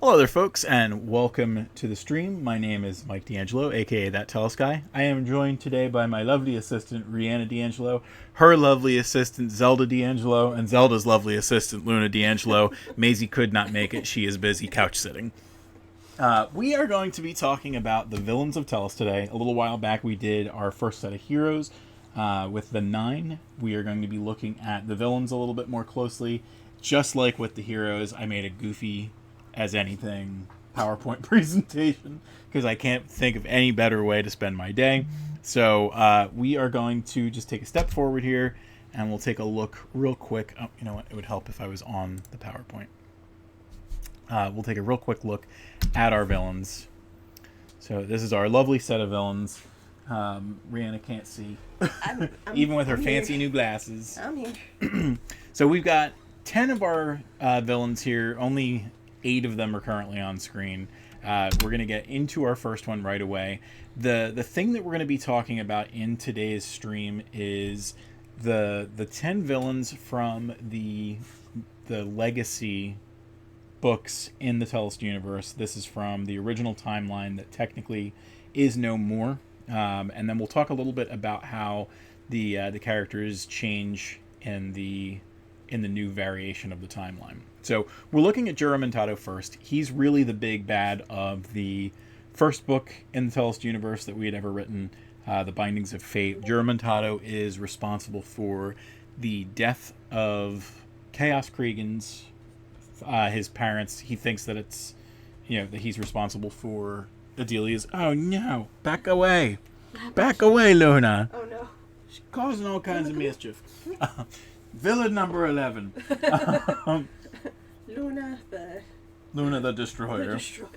Hello there, folks, and welcome to the stream. My name is Mike D'Angelo, aka That Tellest Guy. I am joined today by my lovely assistant, Rihanna D'Angelo, her lovely assistant, Zelda D'Angelo, and Zelda's lovely assistant, Luna D'Angelo. Maisie could not make it. She is busy couch sitting. We are going to be talking about the villains of Tellest today. A little while back, we did our first set of heroes with the 9. We are going to be looking at the villains a little bit more closely. Just like with the heroes, I made a goofy as anything PowerPoint presentation because I can't think of any better way to spend my day. So we are going to just take a step forward here and we'll take a look real quick. Oh, you know what? It would help if I was on the PowerPoint. We'll take a real quick look at our villains. So this is our lovely set of villains. Rihanna can't see, even with her fancy new glasses. I'm here. So we've got 10 of our villains here. Only 8 of them are currently on screen. We're going to get into our first one right away. The thing that we're going to be talking about in today's stream is the 10 villains from the legacy books in the Tellest universe. This is from the original timeline that technically is no more. And then we'll talk a little bit about how the characters change in the new variation of the timeline. So we're looking at Juramentado first. He's really the big bad of the first book in the Tellest universe that we had ever written, The Bindings of Fate. Juramentado is responsible for the death of Chaos Kriegans, his parents. He thinks that it's, that he's responsible for Adelia's. Oh no! Back away! Back away, Luna! Oh no! She's causing all kinds of mischief. Villain number 11. Luna the Destroyer. the Destroyer.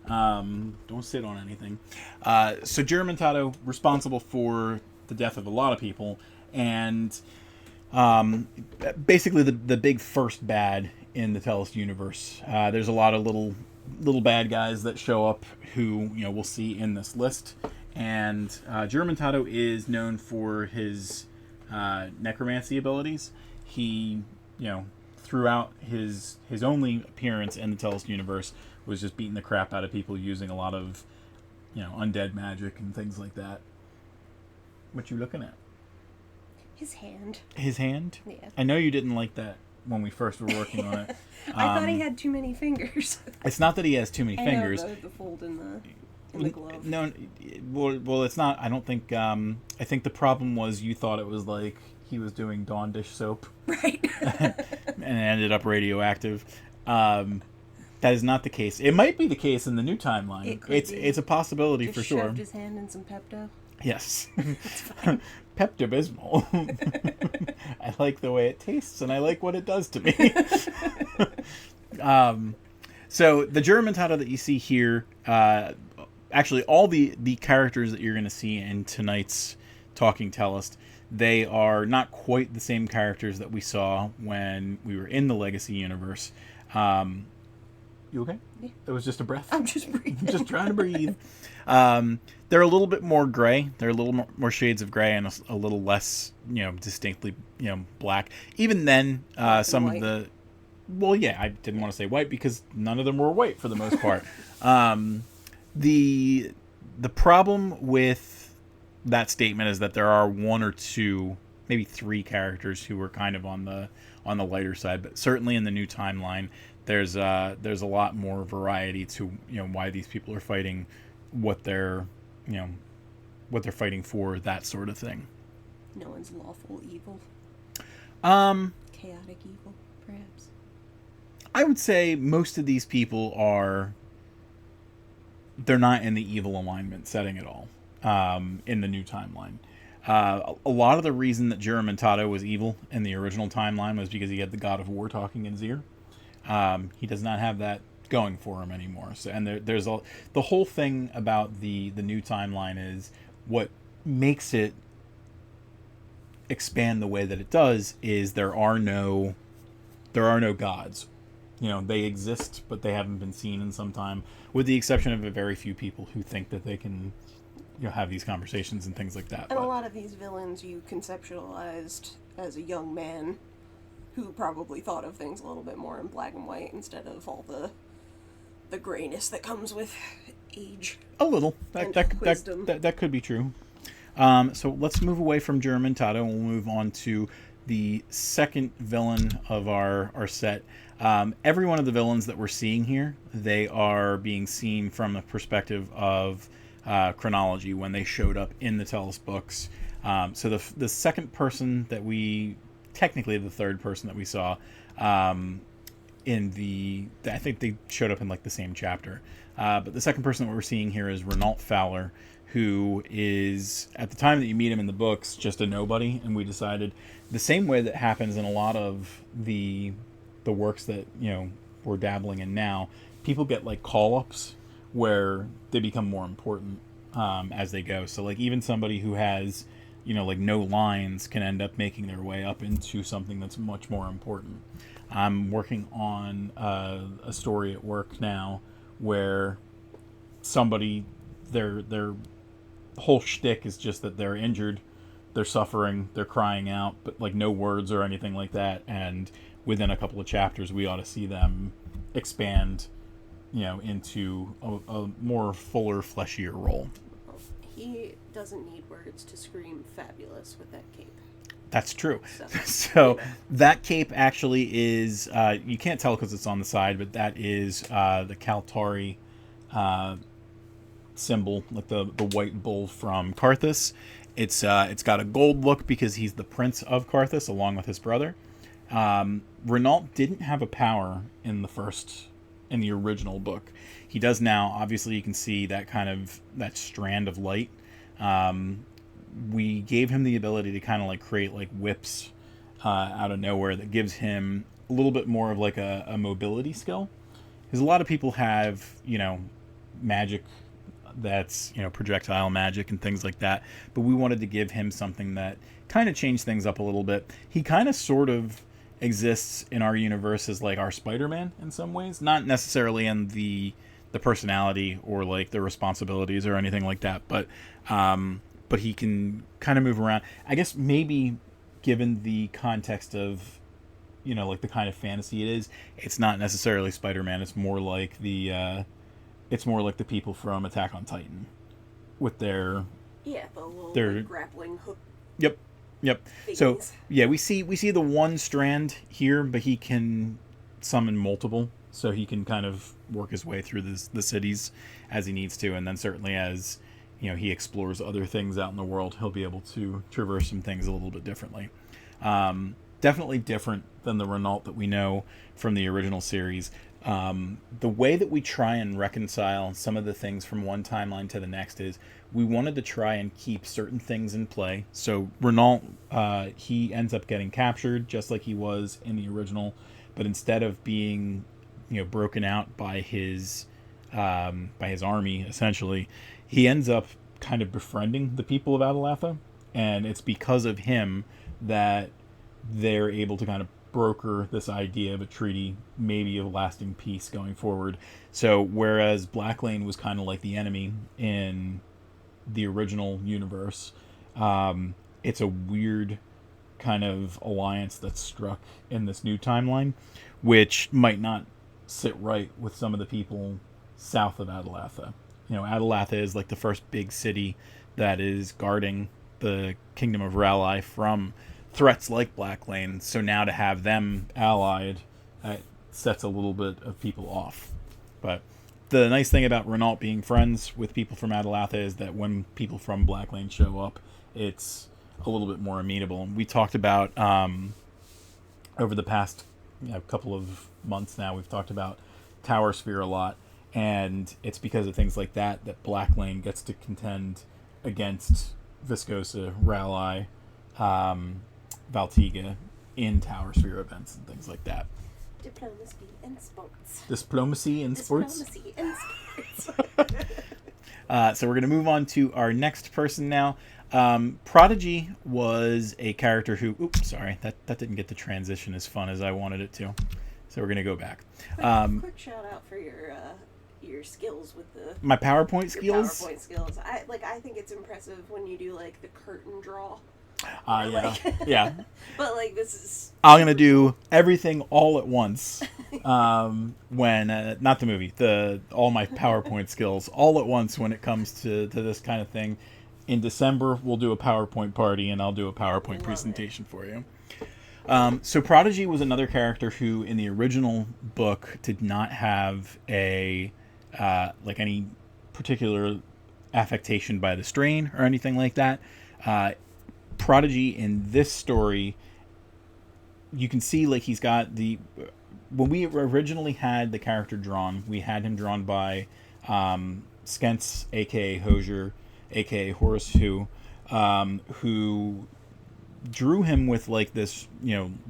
Don't sit on anything. So Juramentado, responsible for the death of a lot of people, and basically the big first bad in the Tellest universe. There's a lot of little bad guys that show up who we'll see in this list, and Juramentado is known for his necromancy abilities. He, throughout his only appearance in the Tellest universe was just beating the crap out of people using a lot of, undead magic and things like that. What you looking at? His hand. His hand? Yeah. I know you didn't like that when we first were working on it. I thought he had too many fingers. It's not that he has too many fingers. I know the fold in the glove. No, well, it's not. I don't think. I think the problem was you thought it was like he was doing Dawn dish soap, Right. and it ended up radioactive. That is not the case. It might be the case in the new timeline. It's a possibility Just for sure. shoved his hand in some Pepto. Yes. Pepto-Bismol. I like the way it tastes, and I like what it does to me. So the Juramentado that you see here, actually all the characters that you're going to see in tonight's Talking Tellest, they are not quite the same characters that we saw when we were in the Legacy universe. You okay? Yeah. It was just a breath. I'm just breathing. Just trying to breathe. They're a little bit more gray. They're a little more shades of gray and a little less, distinctly, black. Even then, some of the... Well, yeah, I didn't want to say white because none of them were white for the most part. The problem with that statement is that there are 1 or 2, maybe 3 characters who were kind of on the lighter side, but certainly in the new timeline, there's a lot more variety to why these people are fighting, what they're fighting for, that sort of thing. No one's lawful evil. Chaotic evil, perhaps. I would say most of these people they're not in the evil alignment setting at all. In the new timeline, a lot of the reason that Juramentado was evil in the original timeline was because he had the God of War talking in his ear. He does not have that going for him anymore. So, and there's the whole thing about the new timeline is what makes it expand the way that it does is there are no gods. They exist, but they haven't been seen in some time, with the exception of a very few people who think that they can have these conversations and things like that. And a lot of these villains you conceptualized as a young man who probably thought of things a little bit more in black and white instead of all the the grayness that comes with age. A little. Wisdom. That could be true. So let's move away from German Tato, and we'll move on to the second villain of our set. Every one of the villains that we're seeing here, they are being seen from the perspective of chronology when they showed up in the Tellest books. So the second person that technically the third person that we saw, I think they showed up in like the same chapter. But the second person that we're seeing here is Renault Fowler, who is, at the time that you meet him in the books, just a nobody. And we decided, the same way that happens in a lot of the works that, we're dabbling in now, people get like call-ups where they become more important as they go. So like even somebody who has, like no lines can end up making their way up into something that's much more important. I'm working on a story at work now where somebody, their whole shtick is just that they're injured, they're suffering, they're crying out, but like no words or anything like that. And within a couple of chapters, we ought to see them expand, into a more fuller, fleshier role. He doesn't need words to scream fabulous with that cape. That's true. So that cape actually is, you can't tell because it's on the side, but that is the Kaltari symbol, like the white bull from Karthus. It's got a gold look because he's the prince of Karthus along with his brother. Renault didn't have a power in the original book. He does now. Obviously, you can see that strand of light. We gave him the ability to kind of like create like whips out of nowhere that gives him a little bit more of like a mobility skill. Because a lot of people have, magic that's, projectile magic and things like that. But we wanted to give him something that kind of changed things up a little bit. He kind of sort of exists in our universe as like our Spider-Man in some ways. Not necessarily in the personality or like the responsibilities or anything like that. But he can kind of move around. I guess maybe given the context of, like the kind of fantasy it is, it's not necessarily Spider-Man. It's more like the people from Attack on Titan with their little grappling hook. Yep. Things. So yeah, we see the one strand here, but he can summon multiple, so he can kind of work his way through the cities as he needs to, and then certainly as he explores other things out in the world, he'll be able to traverse some things a little bit differently. Definitely different than the Renault that we know from the original series. The way that we try and reconcile some of the things from one timeline to the next is we wanted to try and keep certain things in play. So Renault, he ends up getting captured just like he was in the original, but instead of being broken out by his army, essentially, he ends up kind of befriending the people of Adelatha, and it's because of him that they're able to kind of broker this idea of a treaty, maybe of lasting peace going forward. So whereas Blacklane was kind of like the enemy in the original universe, it's a weird kind of alliance that's struck in this new timeline, which might not sit right with some of the people south of Adelatha. Adelatha is like the first big city that is guarding the Kingdom of R'alai from threats like Blacklane. So now to have them allied, sets a little bit of people off. But the nice thing about Renault being friends with people from Adelatha is that when people from Blacklane show up, it's a little bit more amenable. And we talked about, over the past couple of months now, we've talked about Tower Sphere a lot. And it's because of things like that Blacklane gets to contend against Viscosa, R'alai, Valtiga in Tower Sphere events and things like that. Diplomacy and sports. Diplomacy and sports? Diplomacy and sports. So we're going to move on to our next person now. Prodigy was a character who... Oops, sorry. That didn't get the transition as fun as I wanted it to. So we're going to go back. Quick shout out for your skills with my PowerPoint skills. PowerPoint skills. I think it's impressive when you do like the curtain draw. Yeah. Yeah. But like this is... I'm going to do everything all at once. when not the movie, the all my PowerPoint skills all at once when it comes to this kind of thing. In December, we'll do a PowerPoint party, and I'll do a PowerPoint presentation for you. So Prodigy was another character who, in the original book, did not have a like any particular affectation by the strain or anything like that. Prodigy in this story, you can see like he's got the. When we originally had the character drawn, we had him drawn by Skentz, aka Hosier, aka Horace who drew him with like this,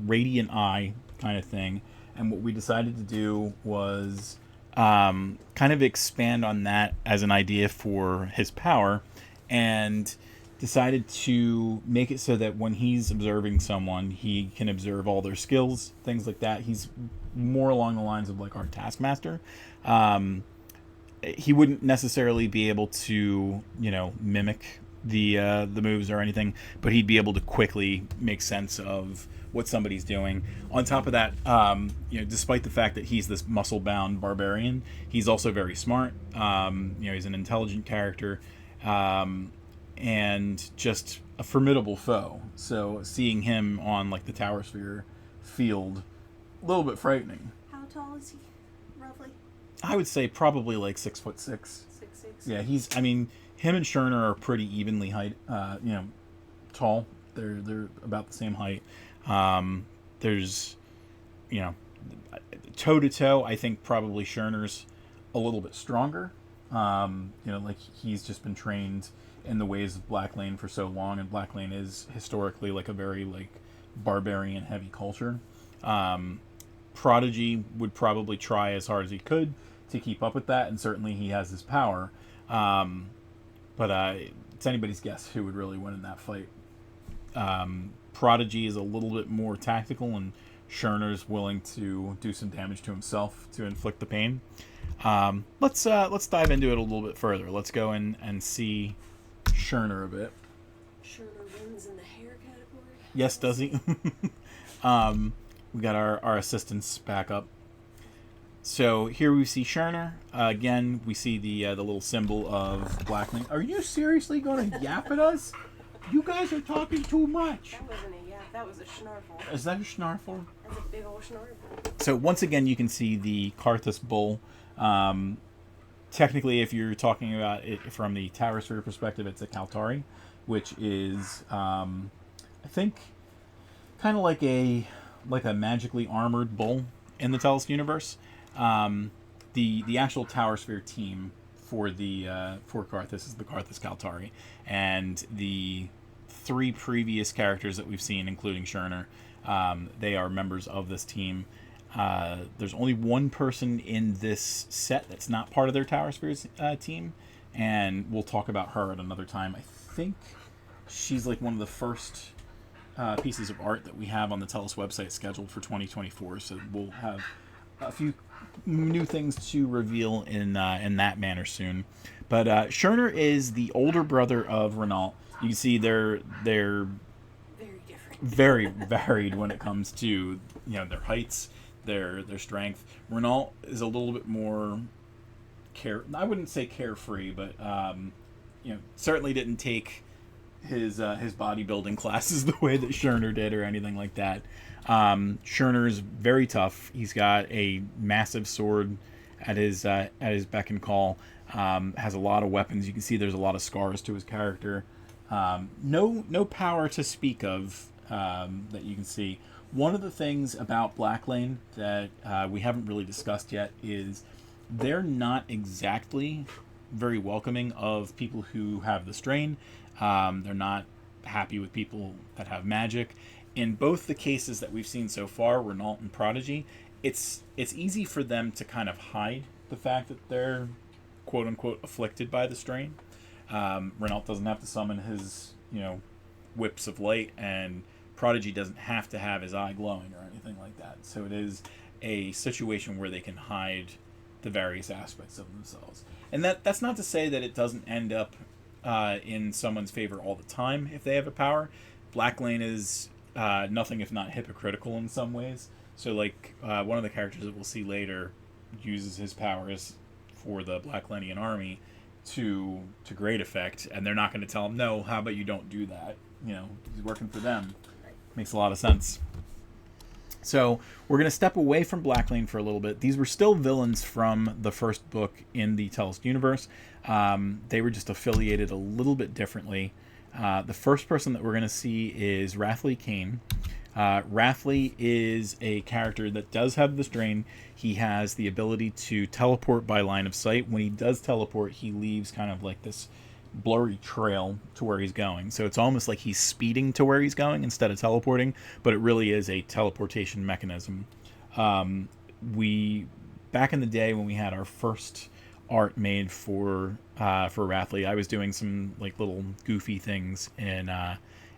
radiant eye kind of thing. And what we decided to do was kind of expand on that as an idea for his power, and decided to make it so that when he's observing someone, he can observe all their skills, things like that. He's more along the lines of like our Taskmaster. He wouldn't necessarily be able to, mimic the moves or anything, but he'd be able to quickly make sense of what somebody's doing. On top of that, despite the fact that he's this muscle-bound barbarian, he's also very smart. He's an intelligent character, and just a formidable foe. So seeing him on like the Tower Sphere field, a little bit frightening. How tall is he, roughly? I would say probably like 6'6". 6'6". Yeah, him and Scherner are pretty evenly tall. They're about the same height. There's, toe to toe, I think probably Scherner's a little bit stronger. Like he's just been trained in the ways of Black Lane for so long, and Black Lane is historically like a very like barbarian heavy culture. Prodigy would probably try as hard as he could to keep up with that, and certainly he has his power. But it's anybody's guess who would really win in that fight. Prodigy is a little bit more tactical, and Scherner's willing to do some damage to himself to inflict the pain. Let's dive into it a little bit further. Let's go in and see Scherner a bit. Scherner wins in the hair category. Yes, does he? We got our assistants back up. So here we see Scherner. Again, we see the little symbol of Black Lane. Are you seriously going to yap at us? You guys are talking too much. That wasn't a yap. That was a schnarfle. Is that a schnarfle? That's a big old schnarfle. So once again, you can see the Karthus bull. Technically, if you're talking about it from the Tower Sphere perspective, it's a Kaltari, which is, I think, kind of like a magically armored bull in the Tellest universe. The actual Tower Sphere team for Karthus is the Karthus Kaltari, and the 3 previous characters that we've seen, including Scherner, they are members of this team. There's only one person in this set that's not part of their Tower Spheres team, and we'll talk about her at another time. I think she's like one of the first pieces of art that we have on the Tellest website scheduled for 2024, so we'll have a few new things to reveal in that manner soon. But Scherner is the older brother of Renault. You can see they're very different, very varied when it comes to their heights, their strength. Renault is a little bit more I wouldn't say carefree, but certainly didn't take his bodybuilding classes the way that Scherner did or anything like that. Scherner's very tough. He's got a massive sword at his beck and call. Has a lot of weapons. You can see there's a lot of scars to his character. No power to speak of that you can see. One of the things about Black Lane that we haven't really discussed yet is they're not exactly very welcoming of people who have the strain. They're not happy with people that have magic. In both the cases that we've seen so far, Renault and Prodigy, it's easy for them to kind of hide the fact that they're quote-unquote afflicted by the strain. Renault doesn't have to summon his, whips of light, and Prodigy doesn't have to have his eye glowing or anything like that. So it is a situation where they can hide the various aspects of themselves. And that's not to say that it doesn't end up in someone's favor all the time if they have a power. Black Lane is nothing if not hypocritical in some ways. So, like, one of the characters that we'll see later uses his powers for the Black Lennian army to great effect, and they're not going to tell him, no, how about you don't do that? You know, he's working for them. Makes a lot of sense. So we're going to step away from Black Lane for a little bit. These were still villains from the first book in the Tellest universe. They were just affiliated a little bit differently. The first person that we're going to see is Rathley Kane. Rathley is a character that does have the strain. He has the ability to teleport by line of sight. When he does teleport, he leaves kind of like this blurry trail to where he's going. So it's almost like he's speeding to where he's going instead of teleporting, but it really is a teleportation mechanism. We back in the day when we had our first art made for Rathley, I was doing some like little goofy things in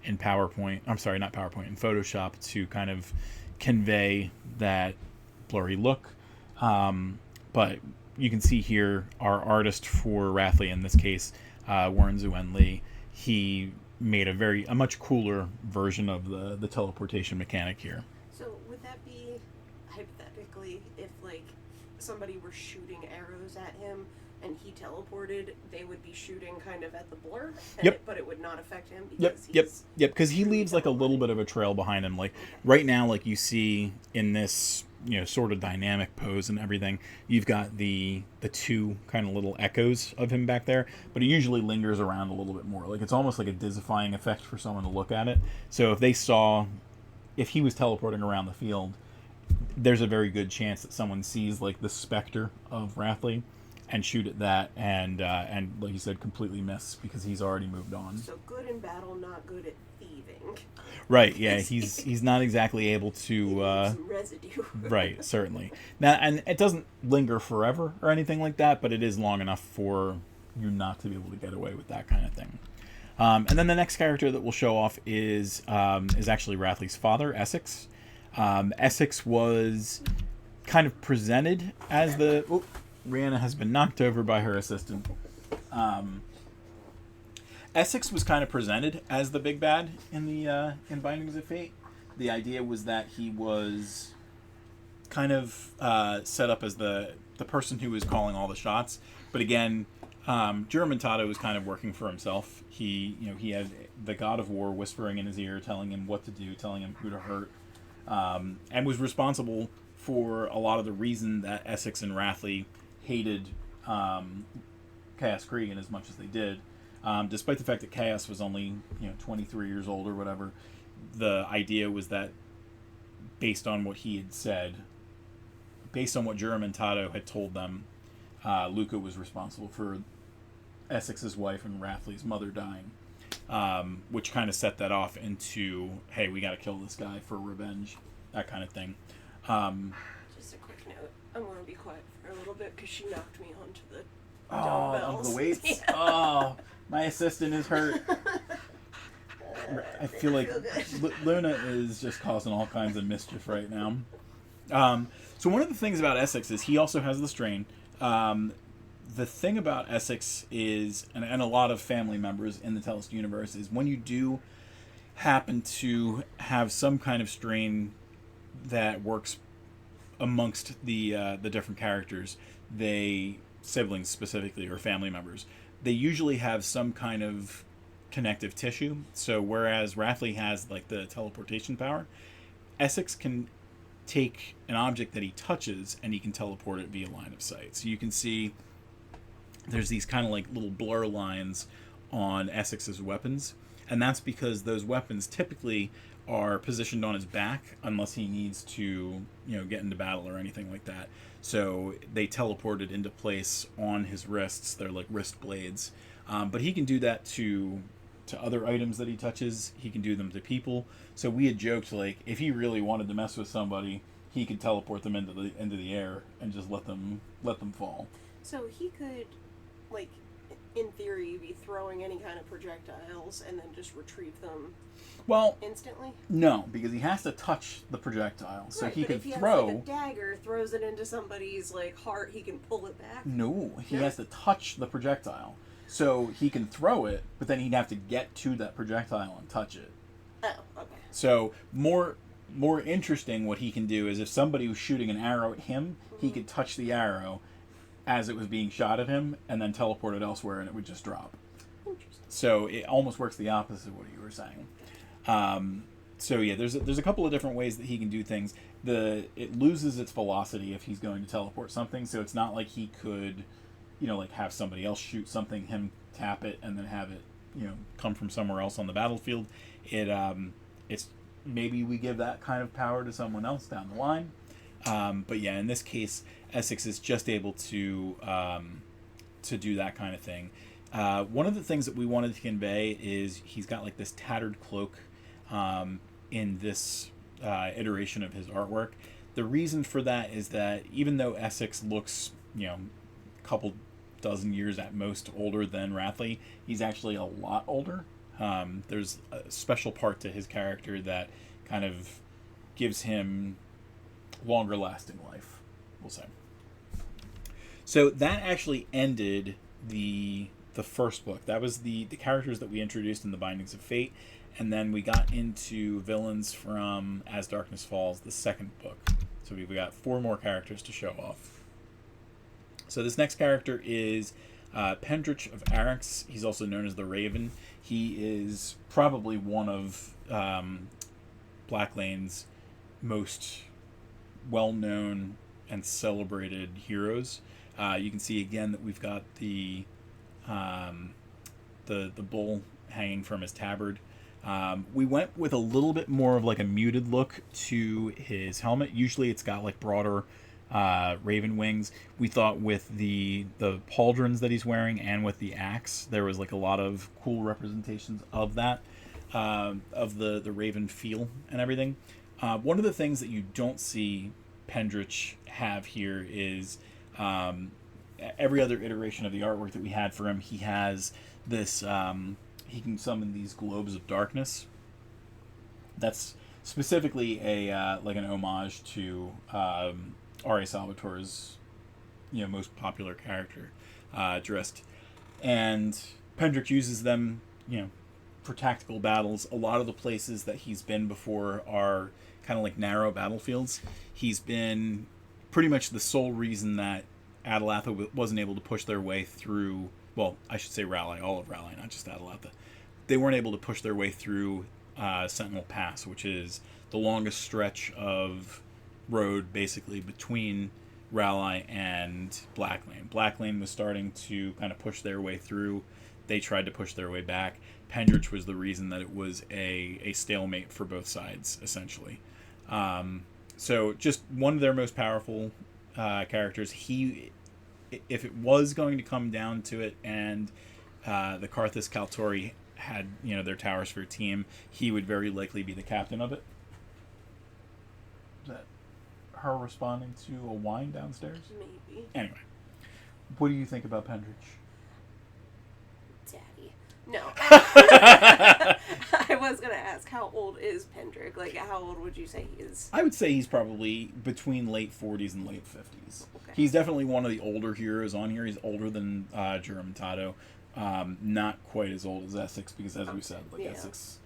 PowerPoint. I'm sorry, not PowerPoint, in Photoshop to kind of convey that blurry look. But you can see here our artist for Rathley, in this case, Warren Zuen Lee, he made a much cooler version of the teleportation mechanic here. So would that be, hypothetically, if like somebody were shooting arrows at him and he teleported, they would be shooting kind of at the blur, but it would not affect him because Yep, because he leaves like a little bit of a trail behind him. Like right now, like you see in this, you know, sort of dynamic pose and everything, you've got the two kind of little echoes of him back there, but he usually lingers around a little bit more. Like it's almost like a dizzyfying effect for someone to look at it. So if he was teleporting around the field, there's a very good chance that someone sees like the specter of Rathley and shoot at that, and like you said, completely miss because he's already moved on. So good in battle, not good at thieving. Right, yeah, he's not exactly able to some residue. Right, certainly. Now, and it doesn't linger forever or anything like that, but it is long enough for you not to be able to get away with that kind of thing. And then the next character that we'll show off is actually Rathley's father, Essex. Essex was kind of presented as the... Oh, Rihanna has been knocked over by her assistant. Essex was kind of presented as the big bad in the in Bindings of Fate. The idea was that he was kind of set up as the person who was calling all the shots. But again, Juramentado was kind of working for himself. He had the God of War whispering in his ear, telling him what to do, telling him who to hurt, and was responsible for a lot of the reason that Essex and Rathley hated Chaos Cregan as much as they did. Despite the fact that Chaos was only 23 years old or whatever, the idea was that based on what he had said, based on what Juramentado had told them, Luca was responsible for Essex's wife and Rathley's mother dying, which kind of set that off into, hey, we got to kill this guy for revenge, that kind of thing. Just a quick note. I'm going to be quiet for a little bit because she knocked me onto the dumbbells. Of the weights? Yeah. Oh, my assistant is hurt. I feel like Luna is just causing all kinds of mischief right now. So one of the things about Essex is he also has the strain. The thing about Essex is, and a lot of family members in the Tellest universe, is when you do happen to have some kind of strain that works amongst the different characters, siblings specifically or family members, they usually have some kind of connective tissue. So whereas Rathley has like the teleportation power, Essex can take an object that he touches and he can teleport it via line of sight. So you can see there's these kind of like little blur lines on Essex's weapons, and that's because those weapons typically are positioned on his back unless he needs to, get into battle or anything like that. So they teleported into place on his wrists. They're like wrist blades. But he can do that to other items that he touches. He can do them to people. So we had joked, like, if he really wanted to mess with somebody, he could teleport them into the air and just let them fall. So he could, like, in theory, be throwing any kind of projectiles and then just retrieve them instantly? No, because he has to touch the projectile. So right, he can if he throw... has, like, a dagger, throws it into somebody's, like, heart, he can pull it back? No, he has to touch the projectile. So he can throw it, but then he'd have to get to that projectile and touch it. Oh, okay. So more more interesting, what he can do is if somebody was shooting an arrow at him, he could touch the arrow as it was being shot at him and then teleport it elsewhere and it would just drop. Interesting. So it almost works the opposite of what you were saying. So yeah, there's a couple of different ways that he can do things. It loses its velocity if he's going to teleport something, so it's not like he could, like have somebody else shoot something, him tap it, and then have it, come from somewhere else on the battlefield. It's maybe we give that kind of power to someone else down the line. But yeah, in this case, Essex is just able to do that kind of thing. One of the things that we wanted to convey is he's got like this tattered cloak in this iteration of his artwork. The reason for that is that even though Essex looks, a couple dozen years at most older than Rathley, he's actually a lot older. There's a special part to his character that kind of gives him longer lasting life, we'll say. So that actually ended the first book. That was the characters that we introduced in the Bindings of Fate, and then we got into villains from As Darkness Falls, the second book. So we got 4 more characters to show off. So this next character is Pendrich of Arrax. He's also known as the Raven. He is probably one of Blacklane's most well-known and celebrated heroes. You can see again that we've got the bull hanging from his tabard. We went with a little bit more of like a muted look to his helmet. Usually it's got like broader raven wings. We thought with the pauldrons that he's wearing and with the axe, there was like a lot of cool representations of that, of the raven feel and everything. One of the things that you don't see Pendrich have here is every other iteration of the artwork that we had for him, he has this, he can summon these globes of darkness. That's specifically a like an homage to R.A. Salvatore's most popular character, Drist. And Pendrich uses them for tactical battles. A lot of the places that he's been before are kind of like narrow battlefields. He's been pretty much the sole reason that Adelatha wasn't able to push their way through, well, I should say Raleigh, all of Raleigh, not just Adelatha. They weren't able to push their way through Sentinel Pass, which is the longest stretch of road basically between Raleigh and Blacklane. Blacklane was starting to kind of push their way through. They tried to push their way back. Pendrich was the reason that it was a stalemate for both sides, essentially. So just one of their most powerful characters. If it was going to come down to it and the Karthus Kaltori had their Tower Sphere team, he would very likely be the captain of it. Is that her responding to a whine downstairs? Maybe. Anyway, what do you think about Pendrich? Daddy. No. I was going to ask, how old is Pendrich? Like, how old would you say he is? I would say he's probably between late 40s and late 50s. Okay. He's definitely one of the older heroes on here. He's older than Juramatado. Not quite as old as Essex, because as we said, like Essex,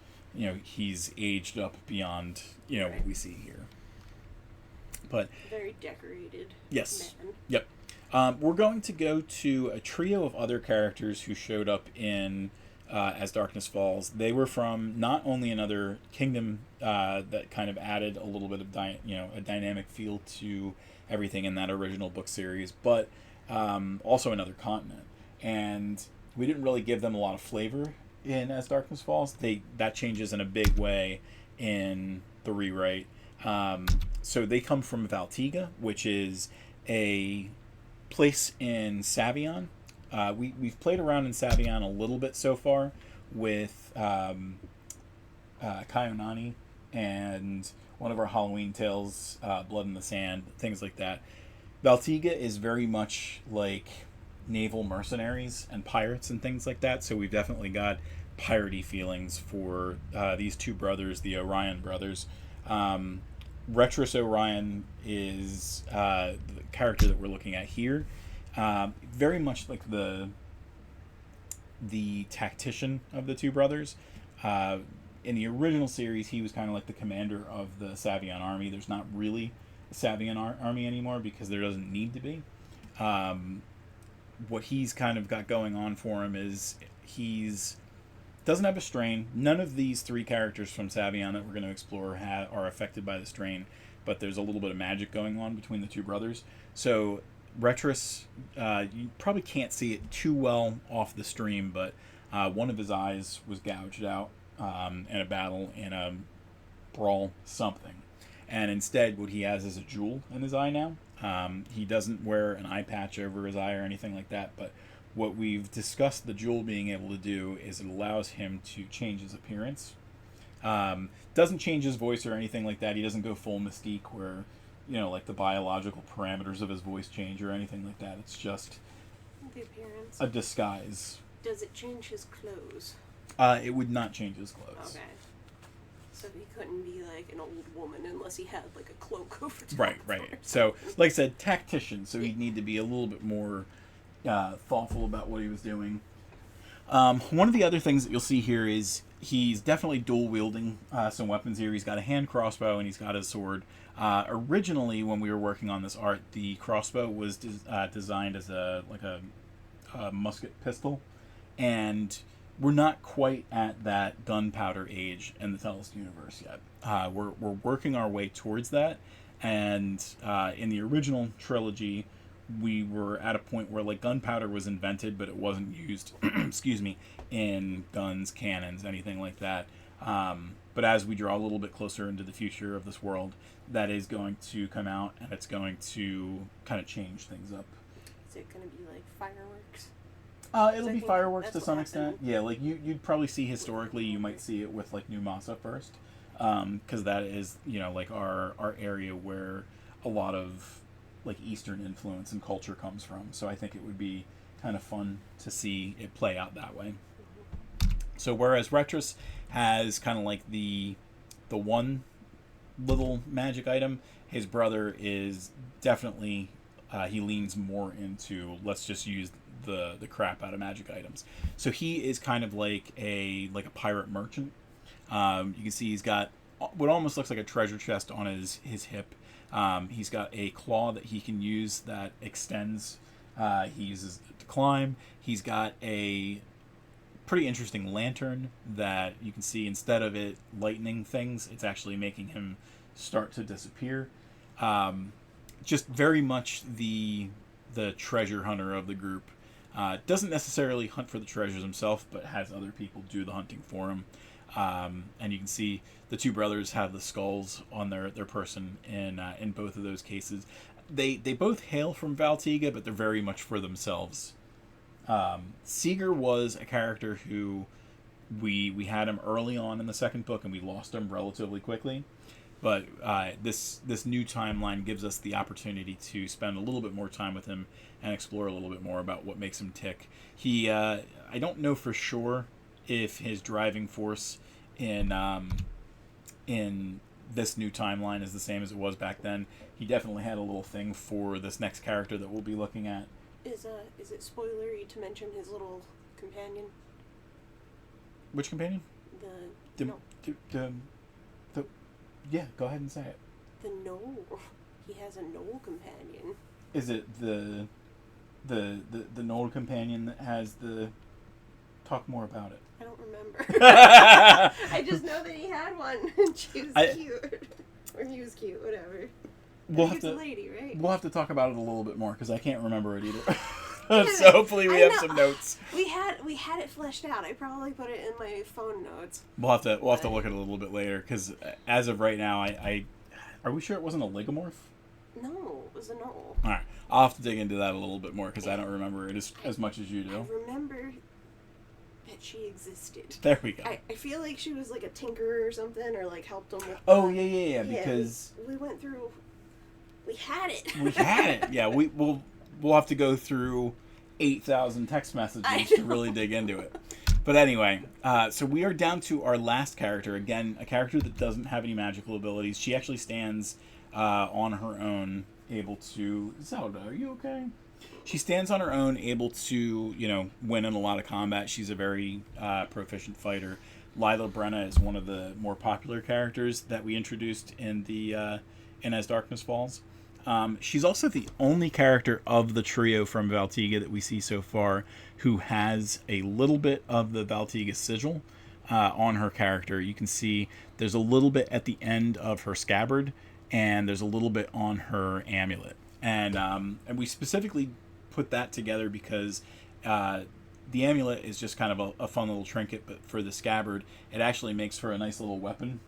he's aged up beyond, right. what we see here. But very decorated. Yes. Man. Yep. We're going to go to a trio of other characters who showed up in As Darkness Falls. They were from not only another kingdom that kind of added a little bit of a dynamic feel to everything in that original book series, but also another continent. And we didn't really give them a lot of flavor in As Darkness Falls. That changes in a big way in the rewrite. So they come from Valtiga, which is a place in Savion. We've played around in Savion a little bit so far with Kayonani and one of our Halloween tales, Blood in the Sand, things like that. Valtiga is very much like naval mercenaries and pirates and things like that, so we've definitely got piratey feelings for these two brothers, the Orion brothers. Retros Orion is the character that we're looking at here. Very much like the tactician of the two brothers. in the original series, he was kind of like the commander of the Savion army. There's not really a Savion army anymore because there doesn't need to be. What he's kind of got going on for him is he's doesn't have a strain. None of these three characters from Savion that we're going to explore are affected by the strain, but there's a little bit of magic going on between the two brothers. So Retris, you probably can't see it too well off the stream, but one of his eyes was gouged out in a battle, in a brawl, something. And instead, what he has is a jewel in his eye now. He doesn't wear an eye patch over his eye or anything like that, but what we've discussed the jewel being able to do is it allows him to change his appearance. Doesn't change his voice or anything like that. He doesn't go full Mystique where, like the biological parameters of his voice change or anything like that. It's just the appearance. A disguise. Does it change his clothes? It would not change his clothes. Okay. So he couldn't be like an old woman unless he had like a cloak over top. Right. So, like I said, tactician. So he'd need to be a little bit more thoughtful about what he was doing. One of the other things that you'll see here is he's definitely dual wielding some weapons here. He's got a hand crossbow and he's got his sword. Originally, when we were working on this art, the crossbow was designed as a musket pistol, and we're not quite at that gunpowder age in the Tellest universe yet. We're working our way towards that, and in the original trilogy, we were at a point where like gunpowder was invented, but it wasn't used, excuse me, in guns, cannons, anything like that. But as we draw a little bit closer into the future of this world, that is going to come out, and it's going to kind of change things up. Is it going to be like fireworks? It'll be fireworks to some extent. Yeah, like you'd probably see historically, you might see it with like New Masa first, because that is like our area where a lot of like Eastern influence and culture comes from. So I think it would be kind of fun to see it play out that way. So whereas Retris has kind of like the one little magic item, his brother is definitely he leans more into let's just use the crap out of magic items. So he is kind of like a pirate merchant. You can see he's got what almost looks like a treasure chest on his hip. He's got a claw that he can use that extends. He uses it to climb. He's got a pretty interesting lantern that you can see instead of it lightning things, it's actually making him start to disappear. Just very much the treasure hunter of the group. Doesn't necessarily hunt for the treasures himself, but has other people do the hunting for him. And you can see the two brothers have the skulls on their person in both of those cases. They both hail from Valtiga, but they're very much for themselves. Seeger was a character who we had him early on in the second book, and we lost him relatively quickly. But this new timeline gives us the opportunity to spend a little bit more time with him and explore a little bit more about what makes him tick. He I don't know for sure if his driving force in this new timeline is the same as it was back then. He definitely had a little thing for this next character that we'll be looking at. Is it spoilery to mention his little companion? Which companion? Yeah, go ahead and say it. The gnoll. He has a gnoll companion. Is it the gnoll companion that has the... Talk more about it. I don't remember. I just know that he had one. She was cute. Or he was cute, whatever. He's a lady, right? We'll have to talk about it a little bit more, because I can't remember it either. So hopefully we have some notes. We had it fleshed out. I probably put it in my phone notes. We'll have to look at it a little bit later, because as of right now, I are we sure it wasn't a Ligomorph? No, it was a gnoll. All right, I'll have to dig into that a little bit more, because I don't remember it as much as you do. I remember that she existed. There we go. I feel like she was like a tinkerer or something, or like helped them with... Oh, yeah, because... We went through... We had it. We had it. Yeah, we'll have to go through 8,000 text messages to really dig into it. But anyway, so we are down to our last character. Again, a character that doesn't have any magical abilities. She actually stands on her own, able to... Zelda, are you okay? She stands on her own, able to, win in a lot of combat. She's a very proficient fighter. Lila Brenna is one of the more popular characters that we introduced in the in As Darkness Falls. She's also the only character of the trio from Valtiga that we see so far who has a little bit of the Valtiga sigil on her character. You can see there's a little bit at the end of her scabbard, and there's a little bit on her amulet. And we specifically put that together because the amulet is just kind of a fun little trinket, but for the scabbard, it actually makes for a nice little weapon.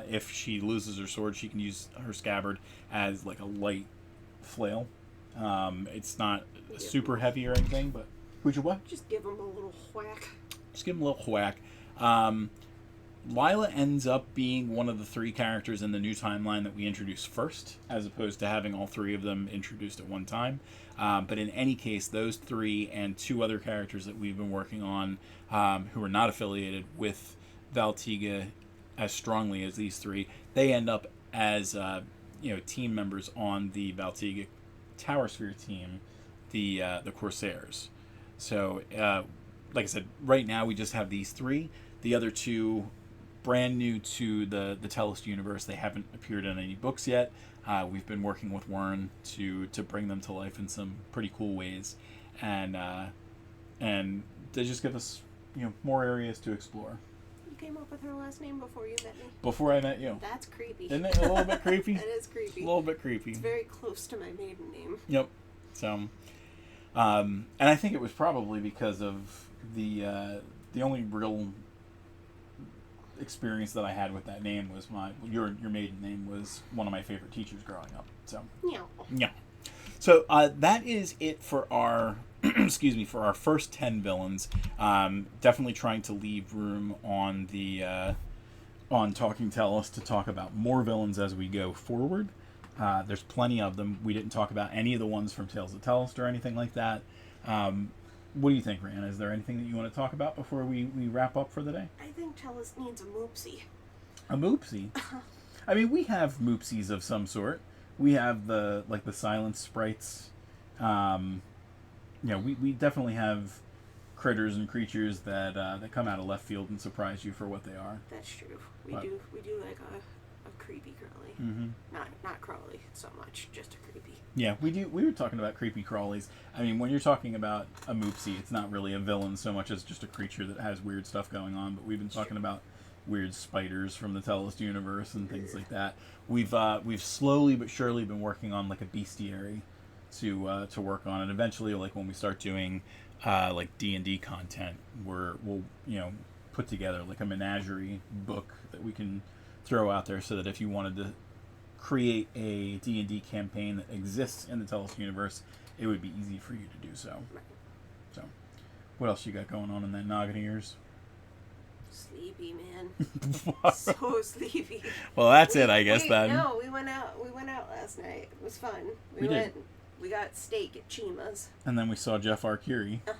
If she loses her sword, she can use her scabbard as like a light flail. It's not super heavy or anything, but would you what? Just give him a little whack. Just give him a little whack. Lila ends up being one of the 3 characters in the new timeline that we introduced first, as opposed to having all 3 of them introduced at one time. But in any case, those 3 and 2 other characters that we've been working on who are not affiliated with Valtiga as strongly as these 3, they end up as team members on the Valtiga Tower Sphere team, the Corsairs. So, like I said, right now we just have these 3. The other 2, brand new to the Tellest universe. They haven't appeared in any books yet. We've been working with Warren to bring them to life in some pretty cool ways, and they just give us more areas to explore. You came up with her last name before you met me. Before I met you. That's creepy. Isn't it a little bit creepy? That is creepy. A little bit creepy. It's very close to my maiden name. Yep. So, and I think it was probably because of the only real experience that I had with that name was your maiden name was one of my favorite teachers growing up. So yeah. So that is it for our for our first 10 villains. Definitely trying to leave room on the on Talking Tellest to talk about more villains as we go forward. There's plenty of them. We didn't talk about any of the ones from Tales of Tellest or anything like that. What do you think, Rhianna? Is there anything that you want to talk about before we wrap up for the day? I think Tellest needs a moopsie. A moopsie? I mean, we have moopsies of some sort. We have the silent sprites. We definitely have critters and creatures that come out of left field and surprise you for what they are. That's true. We do like a creepy crawly. Mm-hmm. Not crawly so much, just a creepy. Yeah, we do. We were talking about creepy crawlies. I mean, when you're talking about a moopsie, it's not really a villain so much as just a creature that has weird stuff going on. But we've been talking about weird spiders from the Tellest universe and things like that. We've slowly but surely been working on like a bestiary to work on, and eventually, like when we start doing like D&D content, we'll put together like a menagerie book that we can throw out there, so that if you wanted to create a D&D campaign that exists in the Tellest universe, it would be easy for you to do so. So, what else you got going on in that noggin of yours? Sleepy, man. So sleepy. Well, that's it, I guess. Then no, we went out last night. It was fun. We got steak at Chima's. And then we saw Jeff Arcuri. It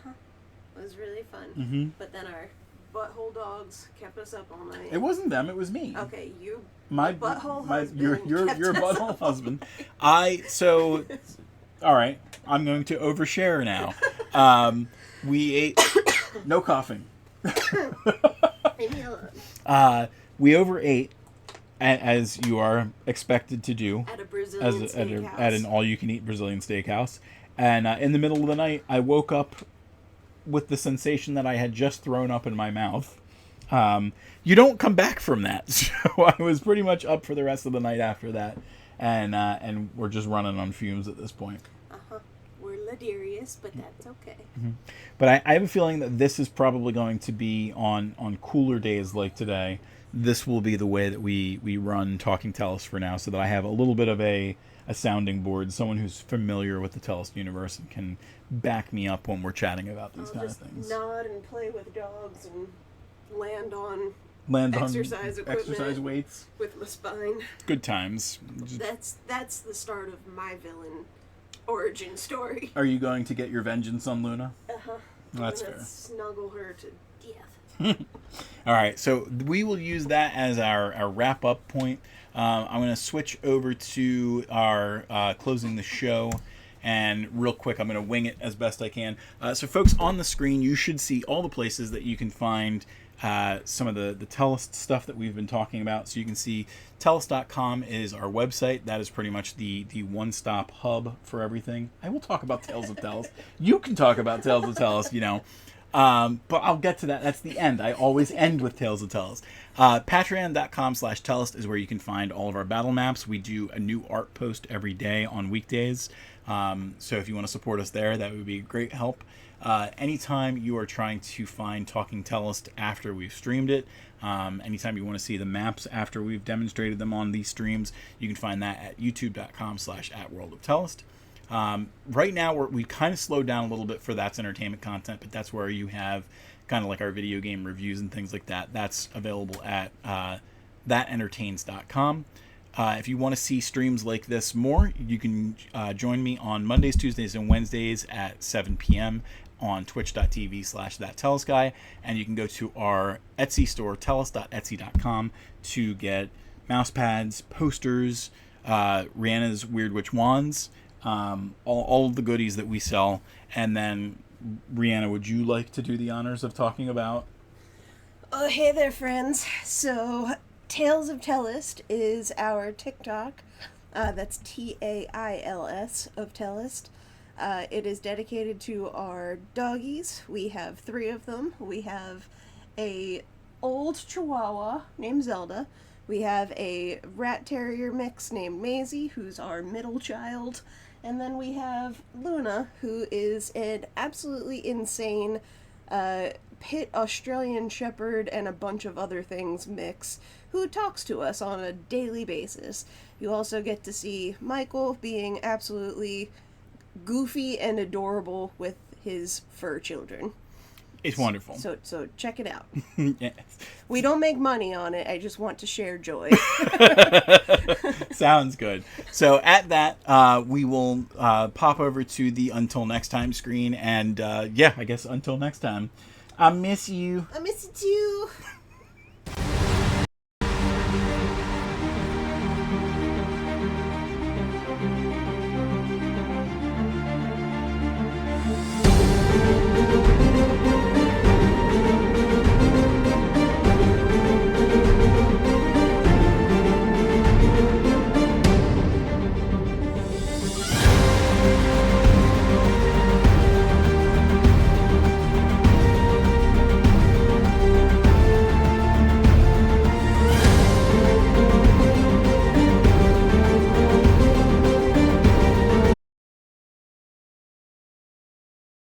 was really fun. Mm-hmm. But then our butthole dogs kept us up all night. It wasn't them, it was me. Okay, you. My butthole husband. Your butthole husband. All right, I'm going to overshare now. We ate. No coughing. Leave me alone. We overate, as you are expected to do, at a Brazilian steakhouse. At an all-you-can-eat Brazilian steakhouse. And in the middle of the night, I woke up with the sensation that I had just thrown up in my mouth. You don't come back from that, so I was pretty much up for the rest of the night after that, and we're just running on fumes at this point. We're ladarius, but that's okay. Mm-hmm. But I have a feeling that this is probably going to be on cooler days like today. This will be the way that we run Talking Tellest for now, so that I have a little bit of a sounding board, someone who's familiar with the Tellest universe and can back me up when we're chatting about these kind of things. Nod and play with dogs and land on exercise weights with my spine. Good times. That's the start of my villain origin story. Are you going to get your vengeance on Luna? That's fair. Snuggle her to death. All right, so we will use that as our wrap up point. I'm going to switch over to our closing the show. And real quick, I'm going to wing it as best I can. So folks, on the screen, you should see all the places that you can find some of the Tellest stuff that we've been talking about. So you can see Tellest.com is our website. That is pretty much the one-stop hub for everything. I will talk about Tales of Tellest. You can talk about Tales of Tellest, you know. But I'll get to that. That's the end. I always end with Tales of Tellest. Patreon.com/Tellest is where you can find all of our battle maps. We do a new art post every day on weekdays. So if you want to support us there, that would be a great help. Anytime you are trying to find Talking Tellest after we've streamed it, anytime you want to see the maps after we've demonstrated them on these streams, you can find that at youtube.com/@worldofTellest. Right now, we've kind of slowed down a little bit for That's Entertainment content, but that's where you have kind of like our video game reviews and things like that. That's available at thatentertains.com. If you want to see streams like this more, you can join me on Mondays, Tuesdays, and Wednesdays at 7 p.m. on twitch.tv/thattellestguy, and you can go to our Etsy store, tellest.etsy.com, to get mouse pads, posters, Rihanna's Weird Witch wands, all of the goodies that we sell. And then, Rihanna, would you like to do the honors of talking about? Oh, hey there, friends. So, Tales of Tellest is our TikTok. That's TAILS of Tellest. It is dedicated to our doggies. We have 3 of them. We have a old Chihuahua named Zelda. We have a rat terrier mix named Maisie, who's our middle child. And then we have Luna, who is an absolutely insane pit Australian Shepherd and a bunch of other things mix, who talks to us on a daily basis. You also get to see Michael being absolutely goofy and adorable with his fur children. It's wonderful. So check it out. Yes. We don't make money on it. I just want to share joy. Sounds good. So at that, we will pop over to the Until Next Time screen. And yeah, I guess until next time. I miss you. I miss you too.